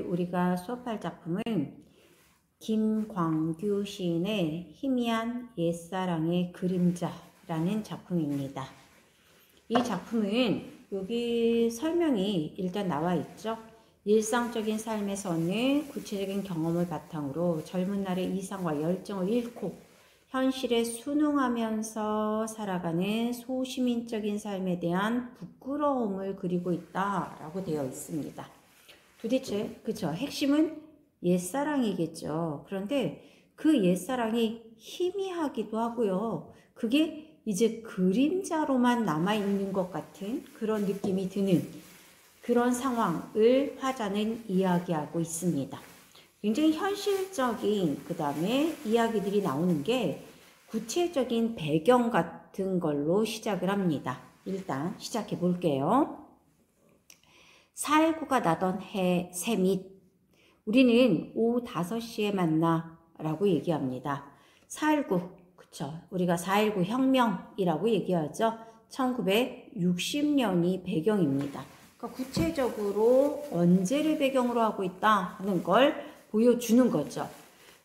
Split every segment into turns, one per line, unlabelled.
우리가 수업할 작품은 김광규 시인의 희미한 옛사랑의 그림자라는 작품입니다. 이 작품은 여기 설명이 일단 나와 있죠. 일상적인 삶에서는 구체적인 경험을 바탕으로 젊은 날의 이상과 열정을 잃고 현실에 순응하면서 살아가는 소시민적인 삶에 대한 부끄러움을 그리고 있다라고 되어 있습니다. 도대체 그쵸? 핵심은 옛사랑이겠죠. 그런데 그 옛사랑이 희미하기도 하고요. 그게 이제 그림자로만 남아있는 것 같은 그런 느낌이 드는 그런 상황을 화자는 이야기하고 있습니다. 굉장히 현실적인 그 다음에 이야기들이 나오는 게 구체적인 배경 같은 걸로 시작을 합니다. 일단 시작해 볼게요. 4.19가 나던 해 새밑 우리는 오후 5시에 만나 라고 얘기합니다. 4.19 그쵸? 우리가 4.19 혁명이라고 얘기하죠. 1960년이 배경입니다. 그러니까 구체적으로 언제를 배경으로 하고 있다 하는 걸 보여주는 거죠.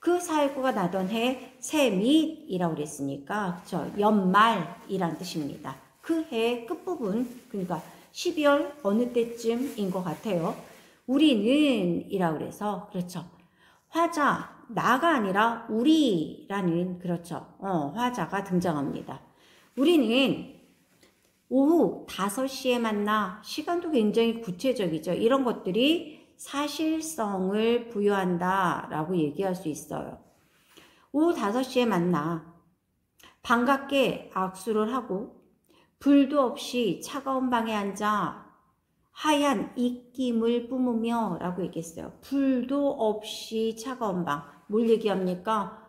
그 4.19가 나던 해 새밑이라고 그랬으니까 그쵸? 연말이란 뜻입니다. 그 해의 끝부분 그러니까 12월 어느 때쯤인 것 같아요. 우리는 이라고 그래서 그렇죠. 화자 나가 아니라 우리라는 그렇죠. 화자가 등장합니다. 우리는 오후 5시에 만나 시간도 굉장히 구체적이죠. 이런 것들이 사실성을 부여한다 라고 얘기할 수 있어요. 오후 5시에 만나 반갑게 악수를 하고 불도 없이 차가운 방에 앉아 하얀 입김을 뿜으며 라고 얘기했어요. 불도 없이 차가운 방. 뭘 얘기합니까?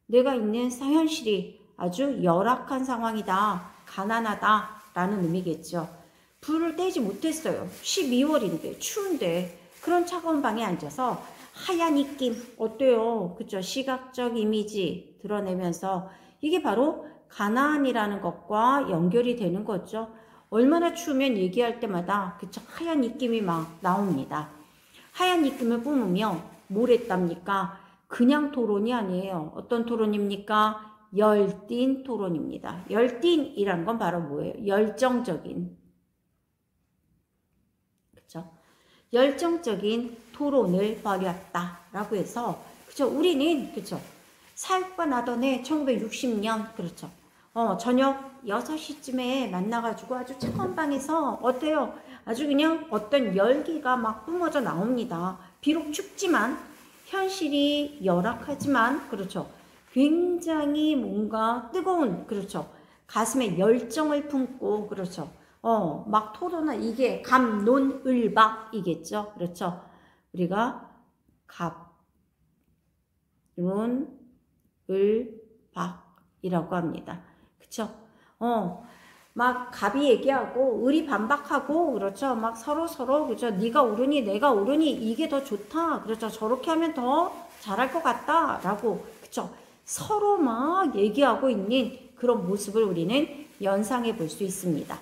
내가 있는 현실이 아주 열악한 상황이다. 가난하다. 라는 의미겠죠. 불을 떼지 못했어요. 12월인데 추운데 그런 차가운 방에 앉아서 하얀 입김 어때요? 그쵸? 시각적 이미지 드러내면서 이게 바로 가난이라는 것과 연결이 되는 거죠. 얼마나 추우면 얘기할 때마다 그쵸? 하얀 입김이 막 나옵니다. 하얀 입김을 뿜으며 뭘 했답니까? 그냥 토론이 아니에요. 어떤 토론입니까? 열띤 토론입니다. 열띤이란 건 바로 뭐예요? 열정적인 그쵸? 열정적인 토론을 벌였다라고 해서 그쵸? 우리는 그쵸? 4.19가 나던 해 1960년 그렇죠. 저녁 6시쯤에 만나가지고 아주 차가운 방에서 어때요? 아주 그냥 어떤 열기가 막 뿜어져 나옵니다. 비록 춥지만 현실이 열악하지만 그렇죠. 굉장히 뭔가 뜨거운 그렇죠. 가슴에 열정을 품고 그렇죠. 막 토론은 이게 갑론을박이겠죠. 그렇죠. 우리가 갑론을박이라고 합니다. 그쵸? 막 갑이 얘기하고 을이 반박하고 그렇죠. 막 서로 그렇죠. 네가 옳으니 내가 옳으니 이게 더 좋다. 그렇죠. 저렇게 하면 더 잘할 것 같다라고 그렇죠. 서로 막 얘기하고 있는 그런 모습을 우리는 연상해 볼 수 있습니다.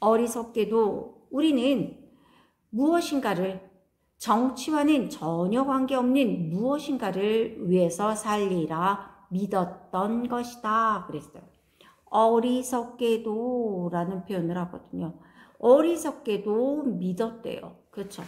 어리석게도 우리는 무엇인가를 정치와는 전혀 관계없는 무엇인가를 위해서 살리라 믿었던 것이다 그랬어요. 어리석게도 라는 표현을 하거든요. 어리석게도 믿었대요. 그렇죠.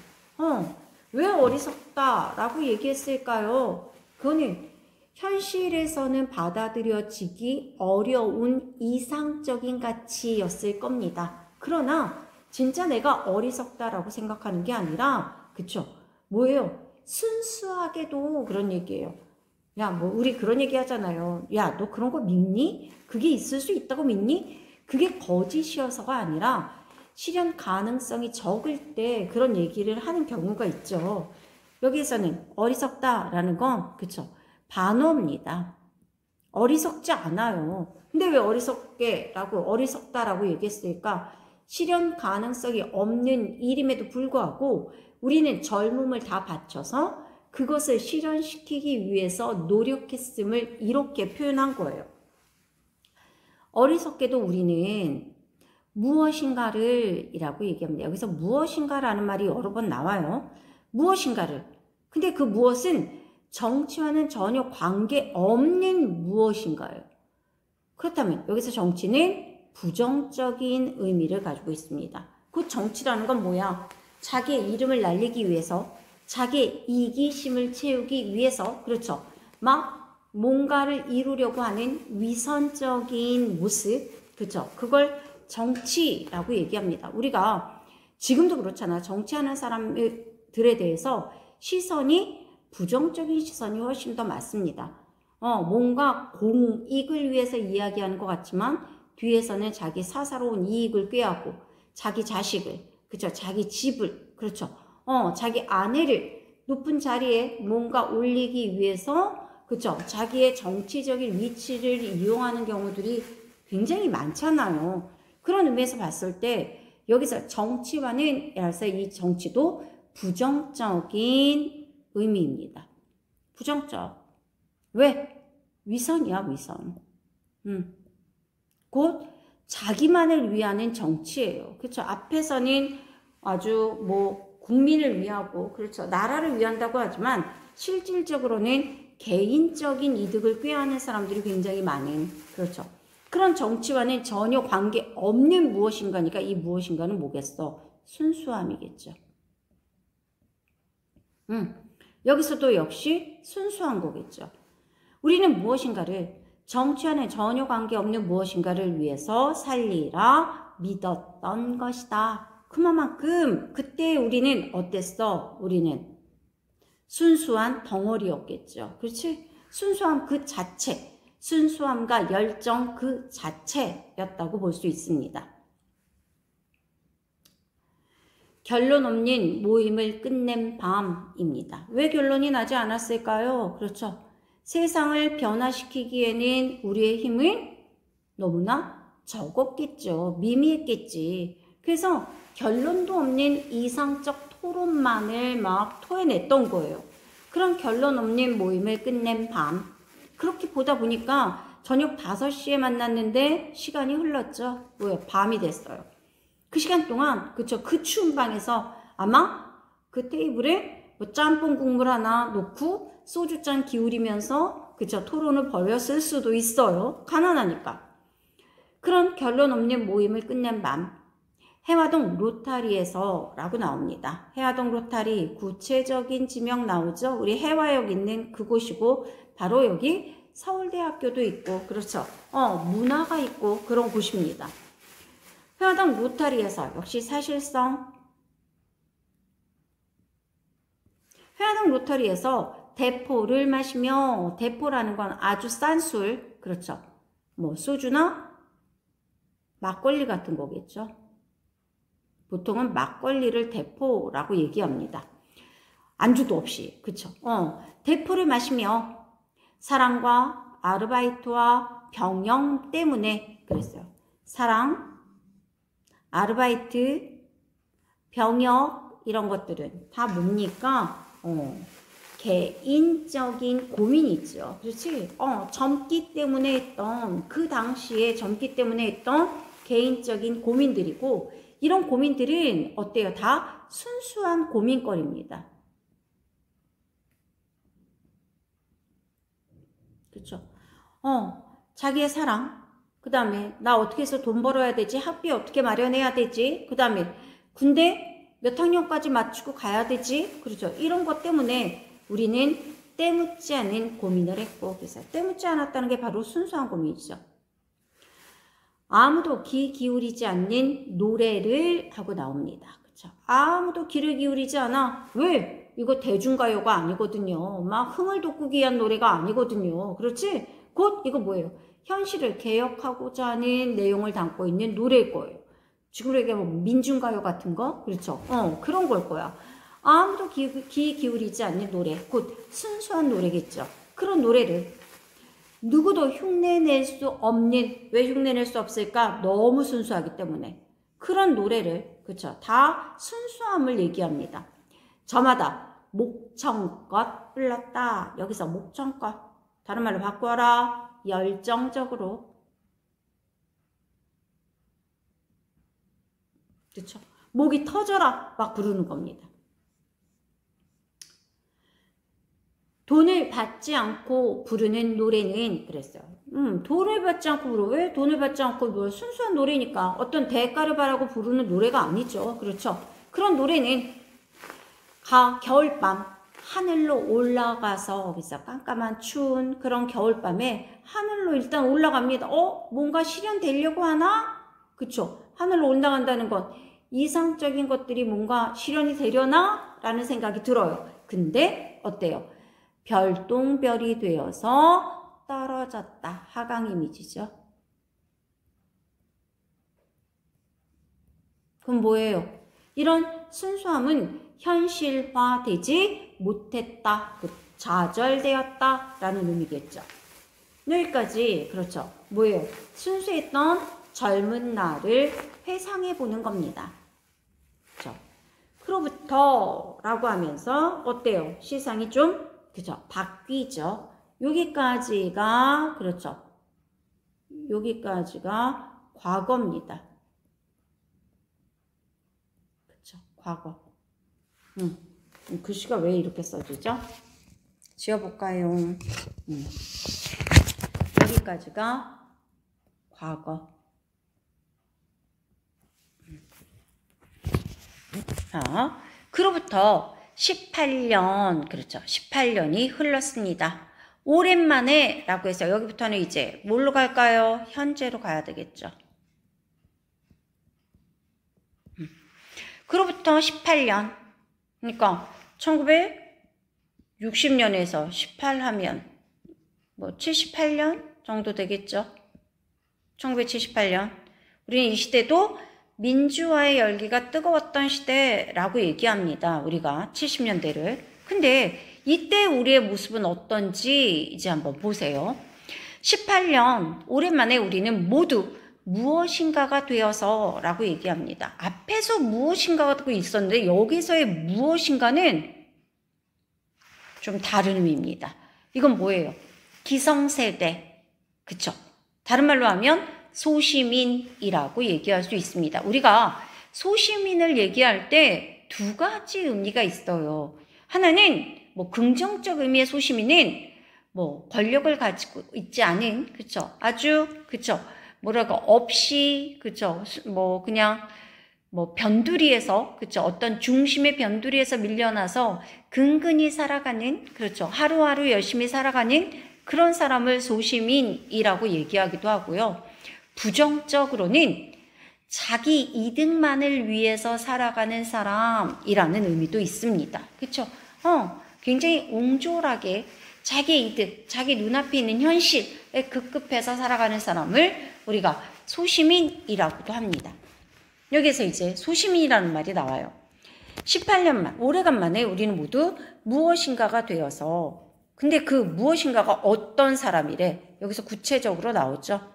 왜 어리석다 라고 얘기했을까요? 그거는 현실에서는 받아들여지기 어려운 이상적인 가치였을 겁니다. 그러나 진짜 내가 어리석다라고 생각하는 게 아니라 그쵸? 뭐예요? 순수하게도 그런 얘기예요. 야, 뭐 우리 그런 얘기 하잖아요. 야, 너 그런 거 믿니? 그게 있을 수 있다고 믿니? 그게 거짓이어서가 아니라 실현 가능성이 적을 때 그런 얘기를 하는 경우가 있죠. 여기에서는 어리석다라는 건 그쵸? 반어입니다. 어리석지 않아요. 근데 왜 어리석다라고 얘기했을까? 실현 가능성이 없는 일임에도 불구하고 우리는 젊음을 다 바쳐서 그것을 실현시키기 위해서 노력했음을 이렇게 표현한 거예요. 어리석게도 우리는 무엇인가를 이라고 얘기합니다. 여기서 무엇인가라는 말이 여러 번 나와요. 무엇인가를. 근데 그 무엇은 정치와는 전혀 관계없는 무엇인가예요. 그렇다면 여기서 정치는 부정적인 의미를 가지고 있습니다. 그 정치라는 건 뭐야? 자기의 이름을 날리기 위해서, 자기의 이기심을 채우기 위해서, 그렇죠. 막 뭔가를 이루려고 하는 위선적인 모습, 그렇죠. 그걸 정치라고 얘기합니다. 우리가 지금도 그렇잖아. 정치하는 사람들에 대해서 시선이 부정적인 시선이 훨씬 더 많습니다. 뭔가 공익을 위해서 이야기하는 것 같지만 뒤에서는 자기 사사로운 이익을 꾀하고 자기 자식을, 그렇죠. 자기 집을, 그렇죠. 자기 아내를 높은 자리에 뭔가 올리기 위해서, 그렇죠. 자기의 정치적인 위치를 이용하는 경우들이 굉장히 많잖아요. 그런 의미에서 봤을 때 여기서 정치와는, 그래서 이 정치도 부정적인 의미입니다. 부정적. 왜? 위선이야, 위선. 곧 자기만을 위하는 정치예요. 그렇죠. 앞에서는 아주 뭐 국민을 위하고, 그렇죠. 나라를 위한다고 하지만 실질적으로는 개인적인 이득을 꾀하는 사람들이 굉장히 많은, 그렇죠. 그런 정치와는 전혀 관계없는 무엇인가니까 이 무엇인가는 뭐겠어? 순수함이겠죠. 여기서도 역시 순수한 거겠죠. 우리는 무엇인가를, 정치와는 전혀 관계없는 무엇인가를 위해서 살리라 믿었던 것이다. 그만큼 그때 우리는 어땠어? 우리는 순수한 덩어리였겠죠. 그렇지? 순수함 그 자체, 순수함과 열정 그 자체였다고 볼 수 있습니다. 결론 없는 모임을 끝낸 밤입니다. 왜 결론이 나지 않았을까요? 그렇죠. 세상을 변화시키기에는 우리의 힘은 너무나 적었겠죠. 미미했겠지. 그래서 결론도 없는 이상적 토론만을 막 토해냈던 거예요. 그런 결론 없는 모임을 끝낸 밤. 그렇게 보다 보니까 저녁 5시에 만났는데 시간이 흘렀죠. 뭐요? 밤이 됐어요. 그 시간 동안, 그쵸, 그 추운 방에서 아마 그 테이블에 뭐 짬뽕 국물 하나 놓고 소주잔 기울이면서, 그쵸, 토론을 벌였을 수도 있어요. 가난하니까. 그런 결론 없는 모임을 끝낸 밤. 해화동 로타리에서 라고 나옵니다. 해화동 로타리 구체적인 지명 나오죠. 우리 해화역 있는 그곳이고 바로 여기 서울대학교도 있고, 그렇죠. 문화가 있고 그런 곳입니다. 해화동 로타리에서 역시 사실상 해화동 로타리에서 대포를 마시며, 대포라는 건 아주 싼 술, 그렇죠. 뭐 소주나 막걸리 같은 거겠죠. 보통은 막걸리를 대포라고 얘기합니다. 안주도 없이, 그쵸. 대포를 마시며 사랑과 아르바이트와 병영 때문에 그랬어요. 사랑, 아르바이트, 병역 이런 것들은 다 뭡니까? 개인적인 고민이 있죠. 그렇지? 젊기 때문에 했던, 그 당시에 젊기 때문에 했던 개인적인 고민들이고, 이런 고민들은 어때요? 다 순수한 고민거리입니다. 그렇죠? 자기의 사랑, 그 다음에 나 어떻게 해서 돈 벌어야 되지? 학비 어떻게 마련해야 되지? 그 다음에 군대 몇 학년까지 맞추고 가야 되지? 그렇죠? 이런 것 때문에 우리는 때묻지 않은 고민을 했고, 그래서 때묻지 않았다는 게 바로 순수한 고민이죠. 아무도 귀 기울이지 않는 노래를 하고 나옵니다. 그렇죠? 아무도 귀를 기울이지 않아. 왜? 이거 대중가요가 아니거든요. 막 흥을 돋구기 위한 노래가 아니거든요. 그렇지? 곧 이거 뭐예요? 현실을 개혁하고자 하는 내용을 담고 있는 노래일 거예요. 지금 얘기하면 민중가요 같은 거? 그렇죠? 그런 걸 거야. 아무도 귀 기울이지 않는 노래. 곧 순수한 노래겠죠. 그런 노래를 누구도 흉내낼 수 없는, 왜 흉내낼 수 없을까? 너무 순수하기 때문에. 그런 노래를, 그쵸? 다 순수함을 얘기합니다. 저마다 목청껏 불렀다. 여기서 목청껏, 다른 말로 바꿔라. 열정적으로. 그쵸? 목이 터져라. 막 부르는 겁니다. 돈을 받지 않고 부르는 노래는 그랬어요. 돈을 받지 않고 부르 왜 돈을 받지 않고 뭐 순수한 노래니까 어떤 대가를 바라고 부르는 노래가 아니죠. 그렇죠. 그런 노래는 겨울밤 하늘로 올라가서 그래서 깜깜한 추운 그런 겨울밤에 하늘로 일단 올라갑니다. 뭔가 실현되려고 하나? 그쵸. 하늘로 올라간다는 건 이상적인 것들이 뭔가 실현이 되려나? 라는 생각이 들어요. 근데 어때요? 별똥별이 되어서 떨어졌다. 하강 이미지죠. 그럼 뭐예요? 이런 순수함은 현실화되지 못했다. 좌절되었다. 라는 의미겠죠. 여기까지 그렇죠. 뭐예요? 순수했던 젊은 날을 회상해 보는 겁니다. 그렇죠. 그로부터 라고 하면서 어때요? 시상이 좀 그죠? 바뀌죠. 여기까지가 그렇죠. 여기까지가 과거입니다. 그렇죠. 과거. 글씨가 왜 이렇게 써지죠? 지워볼까요? 여기까지가 과거. 자, 그로부터 18년, 그렇죠. 18년이 흘렀습니다. 오랜만에 라고 해서 여기부터는 이제 뭘로 갈까요? 현재로 가야 되겠죠. 그로부터 18년. 그러니까 1960년에서 18 하면 뭐 78년 정도 되겠죠. 1978년. 우리는 이 시대도 민주화의 열기가 뜨거웠던 시대라고 얘기합니다. 우리가 70년대를. 근데 이때 우리의 모습은 어떤지 이제 한번 보세요. 18년 오랜만에 우리는 모두 무엇인가가 되어서 라고 얘기합니다. 앞에서 무엇인가가 있었는데 여기서의 무엇인가는 좀 다른 의미입니다. 이건 뭐예요? 기성세대. 그쵸? 다른 말로 하면 소시민이라고 얘기할 수 있습니다. 우리가 소시민을 얘기할 때 두 가지 의미가 있어요. 하나는 뭐 긍정적 의미의 소시민은 뭐 권력을 가지고 있지 않은 그쵸? 아주 그쵸? 뭐랄까 없이 그쵸? 뭐 그냥 뭐 변두리에서 그쵸? 어떤 중심의 변두리에서 밀려나서 근근히 살아가는 그렇죠? 하루하루 열심히 살아가는 그런 사람을 소시민이라고 얘기하기도 하고요. 부정적으로는 자기 이득만을 위해서 살아가는 사람이라는 의미도 있습니다. 그렇죠? 굉장히 옹졸하게 자기 이득, 자기 눈앞에 있는 현실에 급급해서 살아가는 사람을 우리가 소시민이라고도 합니다. 여기서 이제 소시민이라는 말이 나와요. 18년만, 오래간만에 우리는 모두 무엇인가가 되어서 근데 그 무엇인가가 어떤 사람이래? 여기서 구체적으로 나오죠.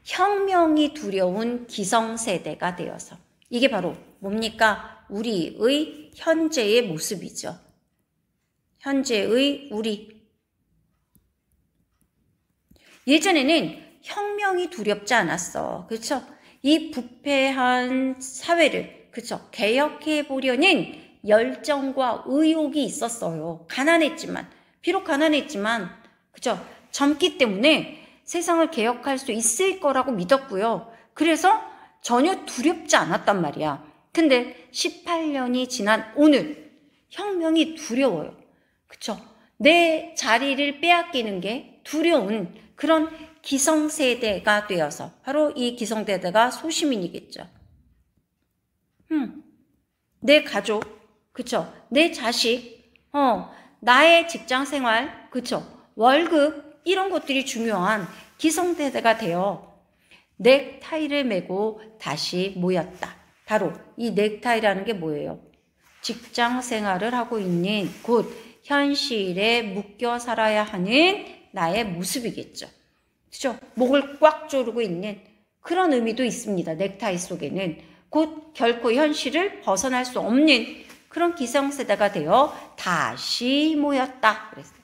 혁명이 두려운 기성세대가 되어서 이게 바로 뭡니까? 우리의 현재의 모습이죠. 현재의 우리. 예전에는 혁명이 두렵지 않았어. 그렇죠? 이 부패한 사회를 그렇죠? 개혁해 보려는 열정과 의욕이 있었어요. 가난했지만 비록 가난했지만 그렇죠? 젊기 때문에 세상을 개혁할 수 있을 거라고 믿었고요. 그래서 전혀 두렵지 않았단 말이야. 근데 18년이 지난 오늘 혁명이 두려워요. 그쵸? 내 자리를 빼앗기는 게 두려운 그런 기성세대가 되어서 바로 이 기성세대가 소시민이겠죠. 내 가족, 그쵸? 내 자식, 나의 직장생활, 그쵸? 월급 이런 것들이 중요한 기성세대가 되어 넥타이를 메고 다시 모였다. 바로 이 넥타이라는 게 뭐예요? 직장 생활을 하고 있는 곧 현실에 묶여 살아야 하는 나의 모습이겠죠. 그렇죠? 목을 꽉 조르고 있는 그런 의미도 있습니다. 넥타이 속에는 곧 결코 현실을 벗어날 수 없는 그런 기성세대가 되어 다시 모였다. 그랬어요.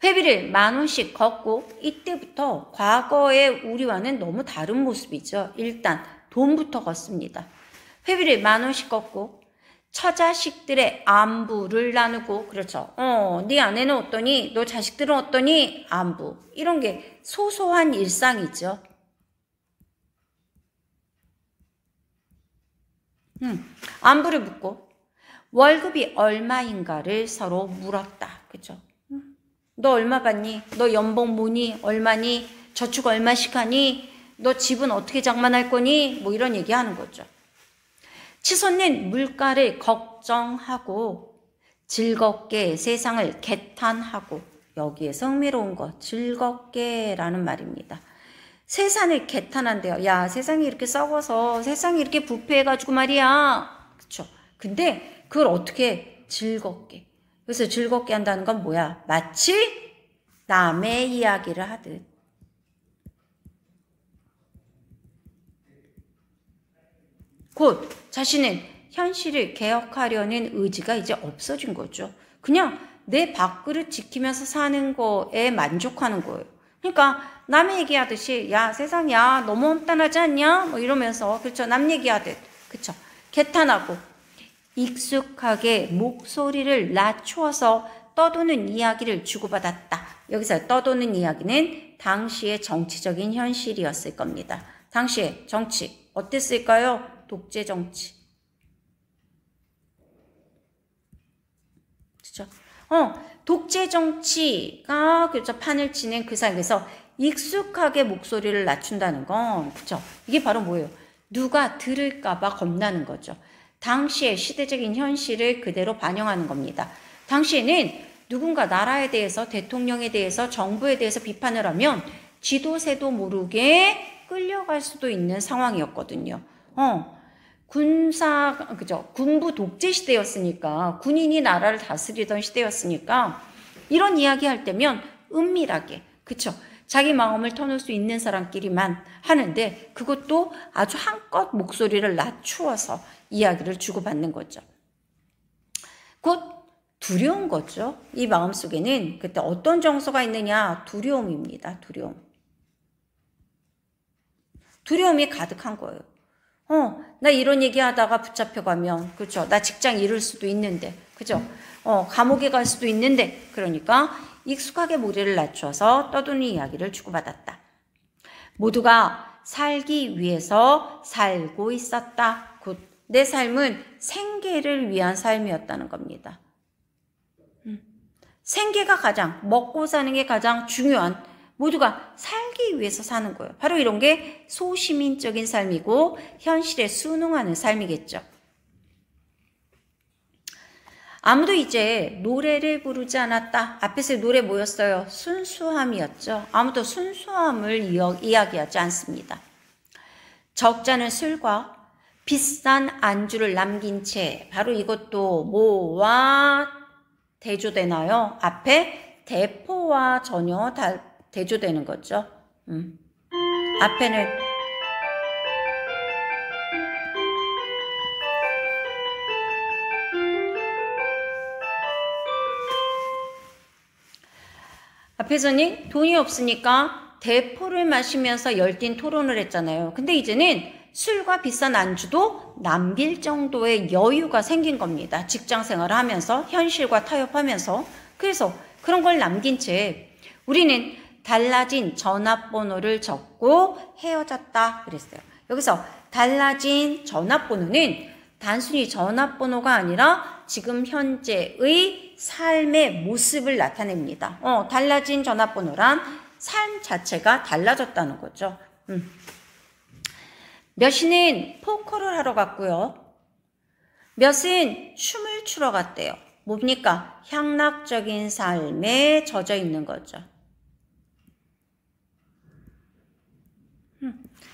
회비를 10,000원씩 걷고 이때부터 과거의 우리와는 너무 다른 모습이죠. 일단 돈부터 걷습니다. 회비를 10,000원씩 걷고 처자식들의 안부를 나누고, 그렇죠. 네 아내는 어떠니? 너 자식들은 어떠니? 안부. 이런 게 소소한 일상이죠. 안부를 묻고 월급이 얼마인가를 서로 물었다. 그죠? 너 얼마 받니? 너 연봉 뭐니? 얼마니? 저축 얼마씩 하니? 너 집은 어떻게 장만할 거니? 뭐 이런 얘기 하는 거죠. 치솟는 물가를 걱정하고 즐겁게 세상을 개탄하고, 여기에서 흥미로운 거 즐겁게 라는 말입니다. 세상을 개탄한대요. 야, 세상이 이렇게 썩어서, 세상이 이렇게 부패해가지고 말이야. 그쵸? 근데 그걸 어떻게 즐겁게. 그래서 즐겁게 한다는 건 뭐야? 마치 남의 이야기를 하듯. 곧 자신은 현실을 개혁하려는 의지가 이제 없어진 거죠. 그냥 내 밥그릇 지키면서 사는 거에 만족하는 거예요. 그러니까 남의 얘기하듯이 야 세상이야 너무 험난하지 않냐? 뭐 이러면서 그렇죠. 남 얘기하듯 그렇죠. 개탄하고 익숙하게 목소리를 낮추어서 떠도는 이야기를 주고받았다. 여기서 떠도는 이야기는 당시의 정치적인 현실이었을 겁니다. 당시의 정치 어땠을까요? 독재 정치. 그렇죠? 독재 정치가 그렇죠. 판을 치는 그 상에서 익숙하게 목소리를 낮춘다는 건 그렇죠. 이게 바로 뭐예요? 누가 들을까봐 겁나는 거죠. 당시의 시대적인 현실을 그대로 반영하는 겁니다. 당시에는 누군가 나라에 대해서, 대통령에 대해서, 정부에 대해서 비판을 하면 지도새도 모르게 끌려갈 수도 있는 상황이었거든요. 군부 독재 시대였으니까, 군인이 나라를 다스리던 시대였으니까, 이런 이야기 할 때면 은밀하게, 그쵸? 자기 마음을 터놓을 수 있는 사람끼리만 하는데, 그것도 아주 한껏 목소리를 낮추어서 이야기를 주고받는 거죠. 곧 두려운 거죠. 이 마음속에는 그때 어떤 정서가 있느냐? 두려움입니다. 두려움이 가득한 거예요. 나 이런 얘기 하다가 붙잡혀가면, 그죠? 나 직장 잃을 수도 있는데, 그죠? 감옥에 갈 수도 있는데, 그러니까 익숙하게 머리를 낮춰서 떠도는 이야기를 주고받았다. 모두가 살기 위해서 살고 있었다. 곧 내 삶은 생계를 위한 삶이었다는 겁니다. 생계가 가장, 먹고 사는 게 가장 중요한, 모두가 살기 위해서 사는 거예요. 바로 이런 게 소시민적인 삶이고 현실에 순응하는 삶이겠죠. 아무도 이제 노래를 부르지 않았다. 앞에서 노래 뭐였어요? 순수함이었죠. 아무도 순수함을 이야기하지 않습니다. 적잖은 술과 비싼 안주를 남긴 채, 바로 이것도 뭐와 대조되나요? 앞에 대포와 전혀 대조되는 거죠. 앞에는 앞에서는 돈이 없으니까 대포를 마시면서 열띤 토론을 했잖아요. 근데 이제는 술과 비싼 안주도 남길 정도의 여유가 생긴 겁니다. 직장 생활을 하면서, 현실과 타협하면서. 그래서 그런 걸 남긴 채 우리는 달라진 전화번호를 적고 헤어졌다 그랬어요. 여기서 달라진 전화번호는 단순히 전화번호가 아니라 지금 현재의 삶의 모습을 나타냅니다. 달라진 전화번호란 삶 자체가 달라졌다는 거죠. 몇이는 포커를 하러 갔고요. 몇은 춤을 추러 갔대요. 뭡니까? 향락적인 삶에 젖어 있는 거죠.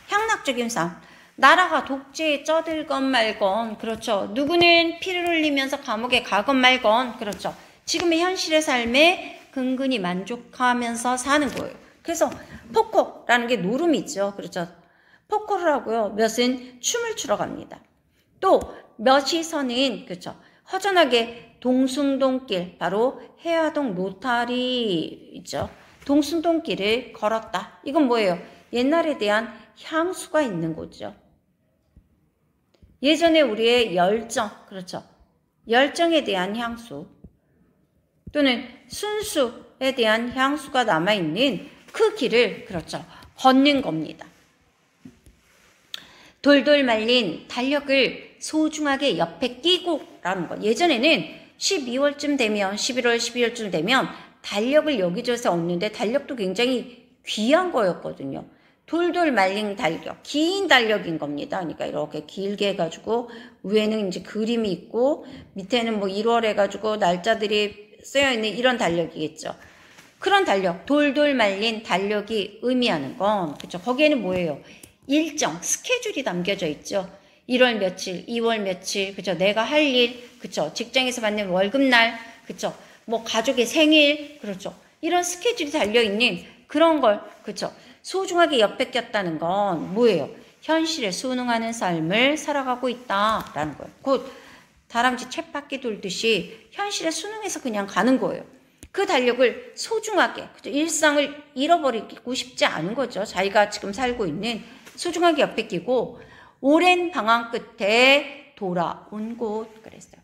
향락적인 삶. 나라가 독재에 쩌들건 말건, 그렇죠. 누구는 피를 흘리면서 감옥에 가건 말건, 그렇죠. 지금의 현실의 삶에 근근히 만족하면서 사는 거예요. 그래서 포커라는 게 노름이죠. 그렇죠. 포커를 하고요. 몇은 춤을 추러 갑니다. 또 몇이서는 그렇죠. 허전하게 동숭동길, 바로 해화동 로타리죠. 동숭동길을 걸었다. 이건 뭐예요? 옛날에 대한 향수가 있는 거죠. 예전에 우리의 열정, 그렇죠. 열정에 대한 향수 또는 순수에 대한 향수가 남아있는 그 길을 그렇죠. 걷는 겁니다. 돌돌 말린 달력을 소중하게 옆에 끼고 라는 거. 예전에는 12월쯤 되면 11월, 12월쯤 되면 달력을 여기저기서 얻는데 달력도 굉장히 귀한 거였거든요. 돌돌 말린 달력, 긴 달력인 겁니다. 그러니까 이렇게 길게 해가지고 위에는 이제 그림이 있고 밑에는 뭐 1월 해가지고 날짜들이 쓰여있는 이런 달력이겠죠. 그런 달력, 돌돌 말린 달력이 의미하는 건 그쵸. 거기에는 뭐예요? 일정, 스케줄이 담겨져 있죠. 1월 며칠, 2월 며칠, 그쵸. 내가 할 일, 그쵸. 직장에서 받는 월급날, 그쵸. 뭐 가족의 생일, 그렇죠. 이런 스케줄이 달려있는 그런 걸, 그쵸. 소중하게 옆에 꼈다는 건 뭐예요? 현실에 순응하는 삶을 살아가고 있다라는 거예요. 곧 다람쥐 쳇바퀴 돌듯이 현실에 순응해서 그냥 가는 거예요. 그 달력을 소중하게, 그쵸? 일상을 잃어버리고 싶지 않은 거죠. 자기가 지금 살고 있는 소중하게 옆에 끼고 오랜 방황 끝에 돌아온 곳 그랬어요.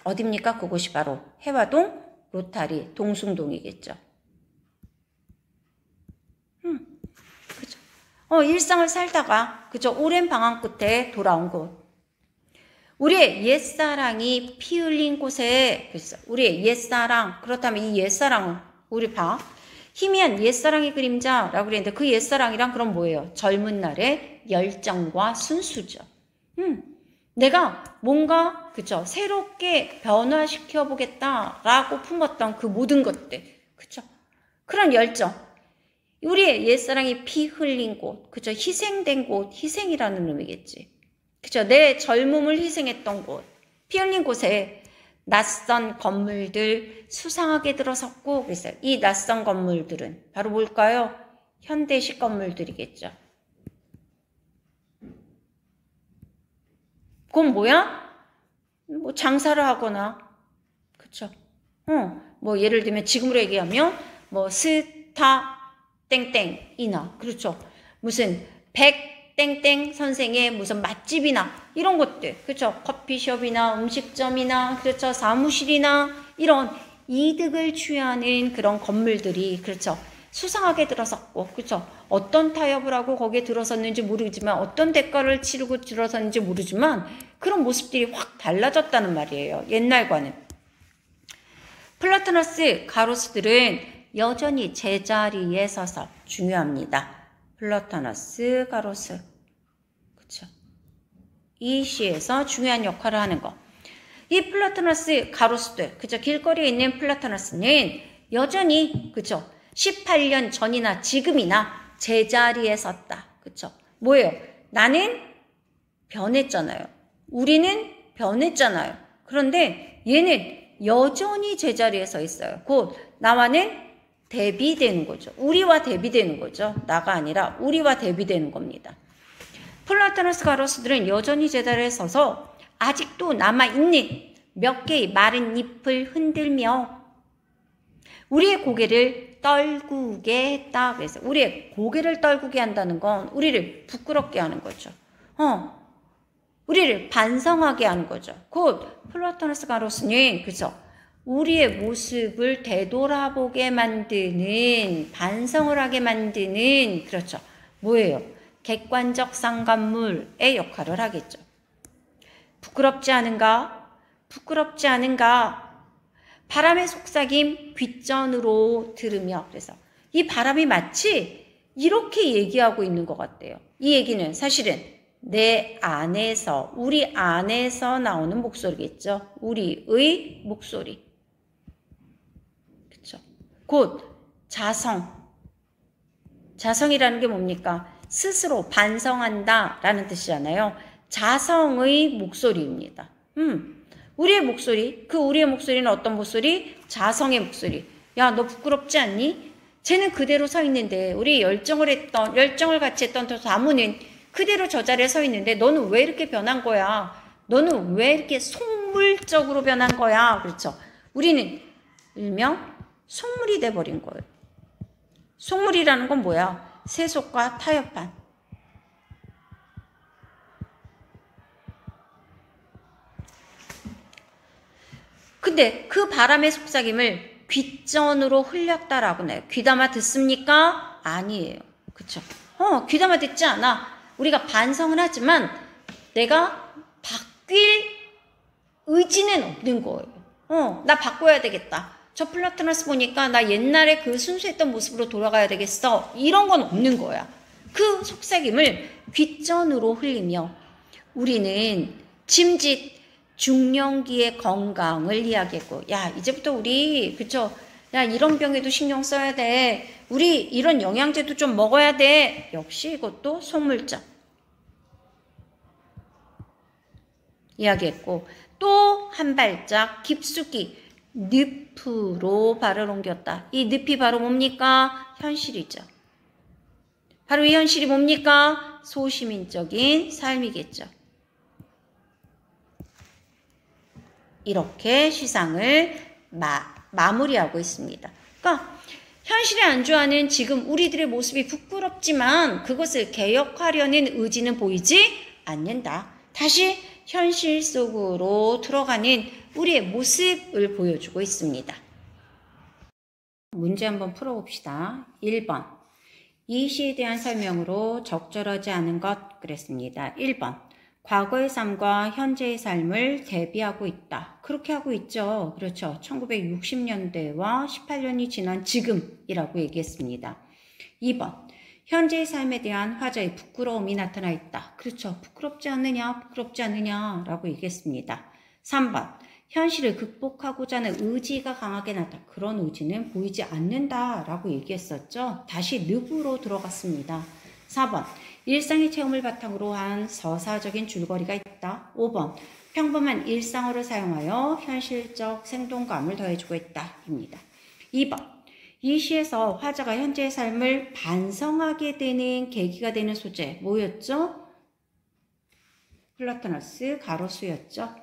어딥니까? 그곳이 바로 해화동 로타리 동숭동이겠죠. 그죠? 일상을 살다가 그죠? 오랜 방황 끝에 돌아온 곳. 우리의 옛사랑이 피 흘린 곳에 그죠? 우리의 옛사랑 그렇다면 이 옛사랑은 우리 봐. 희미한 옛사랑의 그림자라고 그랬는데 그 옛사랑이란 그럼 뭐예요? 젊은 날의 열정과 순수죠. 내가 뭔가 그쵸 새롭게 변화시켜 보겠다라고 품었던 그 모든 것들 그쵸 그런 열정 우리의 옛사랑이 피 흘린 곳 그쵸 희생된 곳 희생이라는 의미겠지 그쵸 내 젊음을 희생했던 곳 피 흘린 곳에 낯선 건물들 수상하게 들어섰고 그랬어요. 이 낯선 건물들은 바로 뭘까요? 현대식 건물들이겠죠. 그건 뭐야? 뭐 장사를 하거나, 그쵸? 뭐 예를 들면 지금으로 얘기하면 뭐 스타 땡땡이나 그렇죠. 무슨 백 땡땡 선생의 무슨 맛집이나 이런 것들, 그렇죠? 커피숍이나 음식점이나 그렇죠. 사무실이나 이런 이득을 취하는 그런 건물들이 그렇죠. 수상하게 들어섰고 그렇죠. 어떤 타협을 하고 거기에 들어섰는지 모르지만 어떤 대가를 치르고 들어섰는지 모르지만 그런 모습들이 확 달라졌다는 말이에요. 옛날과는. 플라토너스 가로수들은 여전히 제자리에 서서 중요합니다. 플라토너스 가로수. 그쵸. 이 시에서 중요한 역할을 하는 거. 이 플라토너스 가로수들, 그쵸. 길거리에 있는 플라토너스는 여전히, 그쵸. 18년 전이나 지금이나 제자리에 섰다. 그쵸. 뭐예요? 나는 변했잖아요. 우리는 변했잖아요. 그런데 얘는 여전히 제자리에 서 있어요. 곧 나와는 대비되는 거죠. 우리와 대비되는 거죠. 나가 아니라 우리와 대비되는 겁니다. 플라토너스 가로수들은 여전히 제자리에 서서 아직도 남아있는 몇 개의 마른 잎을 흔들며 우리의 고개를 떨구게 했다. 그래서 우리의 고개를 떨구게 한다는 건 우리를 부끄럽게 하는 거죠. 우리를 반성하게 하는 거죠. 곧 플라토너스 가로수는 그죠? 우리의 모습을 되돌아보게 만드는 반성을 하게 만드는 그렇죠. 뭐예요? 객관적 상관물의 역할을 하겠죠. 부끄럽지 않은가? 부끄럽지 않은가? 바람의 속삭임 귓전으로 들으며 그래서 이 바람이 마치 이렇게 얘기하고 있는 것 같대요. 이 얘기는 사실은 내 안에서 우리 안에서 나오는 목소리겠죠. 우리의 목소리. 그렇죠. 곧 자성. 자성이라는 게 뭡니까? 스스로 반성한다라는 뜻이잖아요. 자성의 목소리입니다. 우리의 목소리, 그 우리의 목소리는 어떤 목소리? 자성의 목소리. 야, 너 부끄럽지 않니? 쟤는 그대로 서 있는데 우리 열정을 같이 했던 저 사무는 그대로 저 자리에 서 있는데 너는 왜 이렇게 변한 거야? 너는 왜 이렇게 속물적으로 변한 거야? 그렇죠. 우리는 일명 속물이 돼버린 거예요. 속물이라는 건 뭐야? 세속과 타협한. 근데 그 바람의 속삭임을 귓전으로 흘렸다라고 해요. 귀담아 듣습니까? 아니에요. 그쵸? 귀담아 듣지 않아. 우리가 반성은 하지만 내가 바뀔 의지는 없는 거예요. 나 바꿔야 되겠다. 저 플라토너스 보니까 나 옛날에 그 순수했던 모습으로 돌아가야 되겠어. 이런 건 없는 거야. 그 속삭임을 귓전으로 흘리며 우리는 짐짓 중년기의 건강을 이야기했고, 야, 이제부터 우리, 그쵸? 야, 이런 병에도 신경 써야 돼. 우리 이런 영양제도 좀 먹어야 돼. 역시 이것도 속물자. 이야기했고, 또 한 발짝 깊숙이 늪으로 발을 옮겼다. 이 늪이 바로 뭡니까? 현실이죠. 바로 이 현실이 뭡니까? 소시민적인 삶이겠죠. 이렇게 시상을 마무리하고 있습니다. 그러니까 현실에 안주하는 지금 우리들의 모습이 부끄럽지만 그것을 개혁하려는 의지는 보이지 않는다. 다시 현실 속으로 들어가는 우리의 모습을 보여주고 있습니다. 문제 한번 풀어봅시다. 1번. 이 시에 대한 설명으로 적절하지 않은 것 그랬습니다. 1번. 과거의 삶과 현재의 삶을 대비하고 있다. 그렇게 하고 있죠. 그렇죠. 1960년대와 18년이 지난 지금이라고 얘기했습니다. 2번. 현재의 삶에 대한 화자의 부끄러움이 나타나 있다. 그렇죠. 부끄럽지 않느냐, 부끄럽지 않느냐 라고 얘기했습니다. 3번. 현실을 극복하고자 하는 의지가 강하게 나타나 그런 의지는 보이지 않는다 라고 얘기했었죠. 다시 늪으로 들어갔습니다. 4번. 일상의 체험을 바탕으로 한 서사적인 줄거리가 있다. 5번. 평범한 일상어를 사용하여 현실적 생동감을 더해주고 있다. 입니다. 2번. 이 시에서 화자가 현재의 삶을 반성하게 되는 계기가 되는 소재 뭐였죠? 플라토너스 가로수였죠.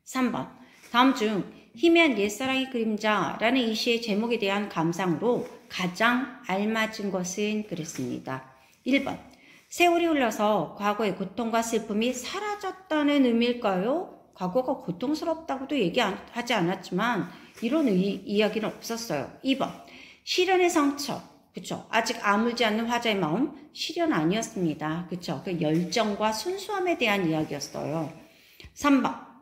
3번. 다음 중 희미한 옛사랑의 그림자라는 이 시의 제목에 대한 감상으로 가장 알맞은 것은 그랬습니다. 1번. 세월이 흘러서 과거의 고통과 슬픔이 사라졌다는 의미일까요? 과거가 고통스럽다고도 얘기하지 않았지만 이런 이야기는 없었어요. 2번. 시련의 상처. 그쵸. 아직 아물지 않는 화자의 마음. 시련 아니었습니다. 그쵸. 그 열정과 순수함에 대한 이야기였어요. 3번.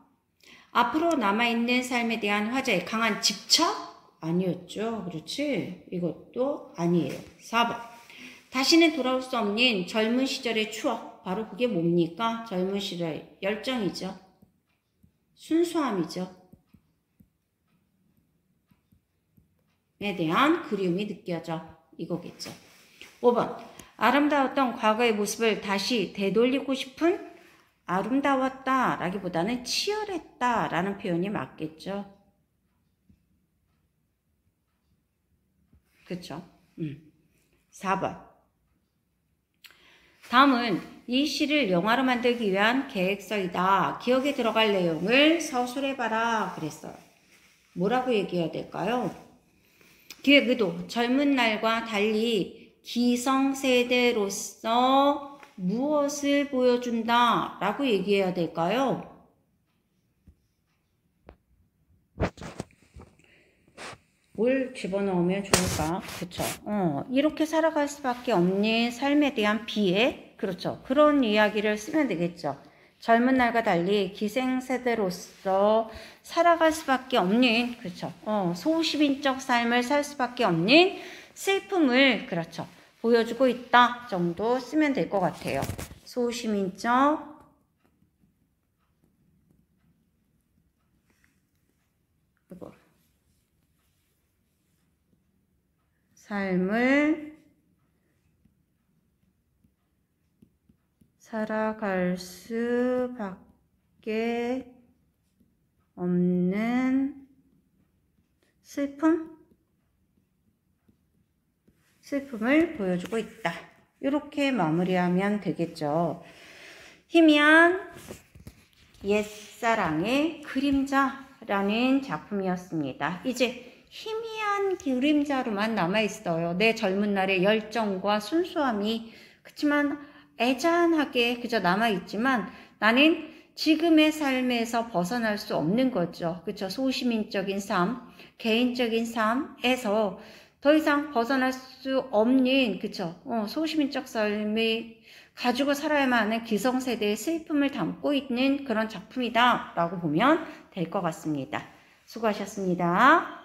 앞으로 남아있는 삶에 대한 화자의 강한 집착? 아니었죠. 그렇지? 이것도 아니에요. 4번. 다시는 돌아올 수 없는 젊은 시절의 추억. 바로 그게 뭡니까? 젊은 시절의 열정이죠. 순수함이죠. 에 대한 그리움이 느껴져. 이거겠죠. 5번. 아름다웠던 과거의 모습을 다시 되돌리고 싶은 아름다웠다 라기보다는 치열했다 라는 표현이 맞겠죠. 그쵸? 4번. 다음은 이 시를 영화로 만들기 위한 계획서이다. 기억에 들어갈 내용을 서술해봐라 그랬어요. 뭐라고 얘기해야 될까요? 기획 의도. 젊은 날과 달리 기성세대로서 무엇을 보여준다 라고 얘기해야 될까요? 뭘 집어넣으면 좋을까? 그쵸? 이렇게 살아갈 수밖에 없는 삶에 대한 비애? 그렇죠. 그런 이야기를 쓰면 되겠죠. 젊은 날과 달리 기생세대로서 살아갈 수밖에 없는, 그렇죠. 소시민적 삶을 살 수밖에 없는 슬픔을, 그렇죠. 보여주고 있다 정도 쓰면 될 것 같아요. 소시민적 삶을 살아갈 수밖에 없는 슬픔을 보여주고 있다. 이렇게 마무리하면 되겠죠. 희미한 옛사랑의 그림자라는 작품이었습니다. 이제 희미한 그림자로만 남아있어요. 내 젊은 날의 열정과 순수함이 그렇지만 애잔하게 그저 남아있지만 나는 지금의 삶에서 벗어날 수 없는 거죠. 그쵸? 소시민적인 삶, 개인적인 삶에서 더 이상 벗어날 수 없는, 그쵸? 소시민적 삶이 가지고 살아야만 하는 기성세대의 슬픔을 담고 있는 그런 작품이다 라고 보면 될 것 같습니다. 수고하셨습니다.